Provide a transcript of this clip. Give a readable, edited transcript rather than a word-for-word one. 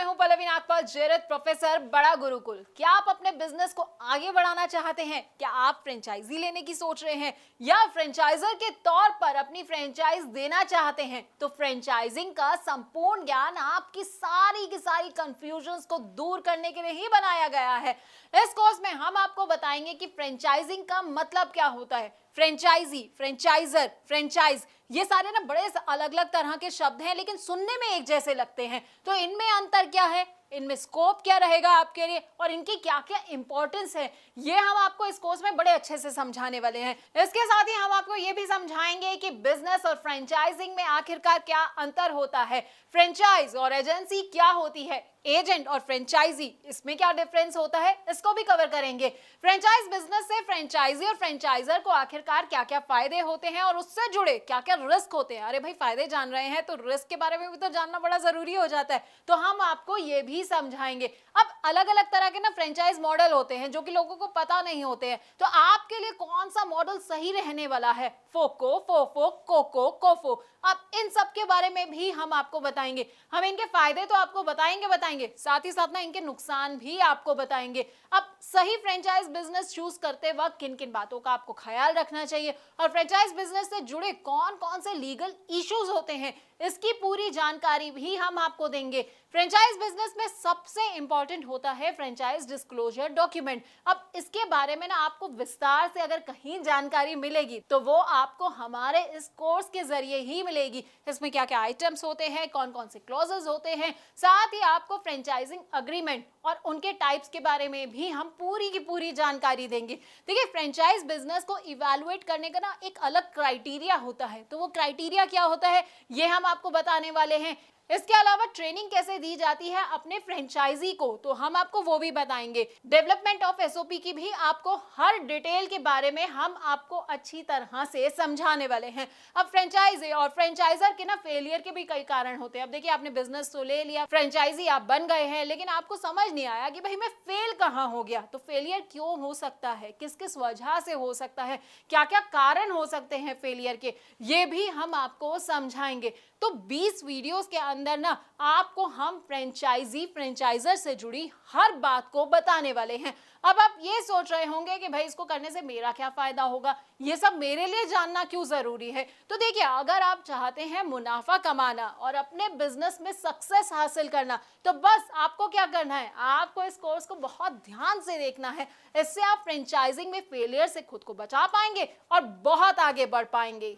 मैं हूं पल्लवी नागपाल, जेरत प्रोफेसर, बड़ा गुरुकुल। क्या आप अपने बिजनेस को आगे बढ़ाना चाहते हैं? क्या आप फ्रेंचाइजी लेने की सोच रहे हैं या फ्रेंचाइजर के तौर पर अपनी फ्रेंचाइज देना चाहते हैं? तो फ्रेंचाइजिंग का संपूर्ण ज्ञान आपकी सारी की सारी कंफ्यूजन्स को दूर करने के लिए ही बनाया गया है। इस कोर्स में हम आपको बताएंगे कि फ्रेंचाइजिंग का मतलब क्या होता है। फ्रेंचाइजी, फ्रेंचाइजर, फ्रेंचाइज, ये सारे ना बड़े अलग अलग तरह के शब्द हैं, लेकिन सुनने में एक जैसे लगते हैं। तो इनमें अंतर क्या है, इनमें स्कोप क्या रहेगा आपके लिए और इनकी क्या क्या इंपॉर्टेंस है, ये हम आपको इस कोर्स में बड़े अच्छे से समझाने वाले हैं। इसके साथ ही हम आपको ये भी समझाएंगे कि बिजनेस और फ्रेंचाइजिंग में आखिरकार क्या अंतर होता है, फ्रेंचाइज और एजेंसी क्या होती है, एजेंट और फ्रेंचाइजी इसमें क्या डिफरेंस होता है, इसको भी कवर करेंगे। फ्रेंचाइज बिजनेस से फ्रेंचाइजी और फ्रेंचाइजर को आखिरकार क्या क्या फायदे होते हैं और उससे जुड़े क्या क्या रिस्क होते हैं। अरे भाई, फायदे जान रहे हैं तो रिस्क के बारे में भी तो जानना बड़ा जरूरी हो जाता है, तो हम आपको ये भी समझाएंगे। अब अलग अलग तरह के ना फ्रेंचाइज मॉडल होते हैं जो कि लोगों को पता नहीं होते हैं, तो आपके लिए कौन सा मॉडल सही रहने वाला है, फोको, फोफो, कोको, कोफो, अब इन सब के बारे में भी हम आपको बताएंगे। हम इनके फायदे तो आपको बताएंगे, साथ ही साथ ना इनके नुकसान भी आपको बताएंगे। अब सही फ्रेंचाइज बिजनेस चूज करते वक्त किन किन बातों का आपको ख्याल रखना चाहिए और फ्रेंचाइज बिजनेस से जुड़े कौन कौन से लीगल इश्यूज होते हैं, इसकी पूरी जानकारी भी हम आपको देंगे। फ्रेंचाइज बिजनेस में सबसे इंपॉर्टेंट होता है फ्रेंचाइज डिस्क्लोजर डॉक्यूमेंट। अब इसके बारे में ना आपको विस्तार से अगर कहीं जानकारी मिलेगी तो वो आपको हमारे इस कोर्स के जरिए ही मिलेगी। इसमें क्या क्या आइटम्स होते हैं, कौन कौन से क्लॉजेस होते हैं, साथ ही आपको फ्रेंचाइजिंग अग्रीमेंट और उनके टाइप्स के बारे में भी हम पूरी की पूरी जानकारी देंगे। देखिए, फ्रेंचाइज बिजनेस को इवैल्यूएट करने का ना एक अलग क्राइटेरिया होता है, तो वो क्राइटेरिया क्या होता है ये हम आपको बताने वाले हैं। इसके अलावा ट्रेनिंग कैसे दी जाती है अपने फ्रेंचाइजी को, तो हम आपको वो भी बताएंगे। डेवलपमेंट ऑफ एसओपी की भी आपको हर डिटेल के बारे में हम आपको अच्छी तरह से समझाने वाले हैं। अब फ्रेंचाइजी और फ्रेंचाइजर के ना फेलियर के भी कई कारण होते हैं। अब देखिए, आपने बिजनेस तो ले लिया, फ्रेंचाइजी आप बन गए हैं, लेकिन आपको समझ नहीं आया कि भाई मैं फेल कहाँ हो गया। तो फेलियर क्यों हो सकता है, किस किस वजह से हो सकता है, क्या क्या कारण हो सकते हैं फेलियर के, ये भी हम आपको समझाएंगे। तो 20 वीडियोस के अंदर ना आपको हम फ्रेंचाइजी फ्रेंचाइजर से जुड़ी हर बात को बताने वाले हैं। अब आप ये सोच रहे होंगे कि भाई इसको करने से मेरा क्या फायदा होगा, ये सब मेरे लिए जानना क्यों जरूरी है। तो देखिए, अगर आप चाहते हैं मुनाफा कमाना और अपने बिजनेस में सक्सेस हासिल करना, तो बस आपको क्या करना है, आपको इस कोर्स को बहुत ध्यान से देखना है। इससे आप फ्रेंचाइजिंग में फेलियर से खुद को बचा पाएंगे और बहुत आगे बढ़ पाएंगे।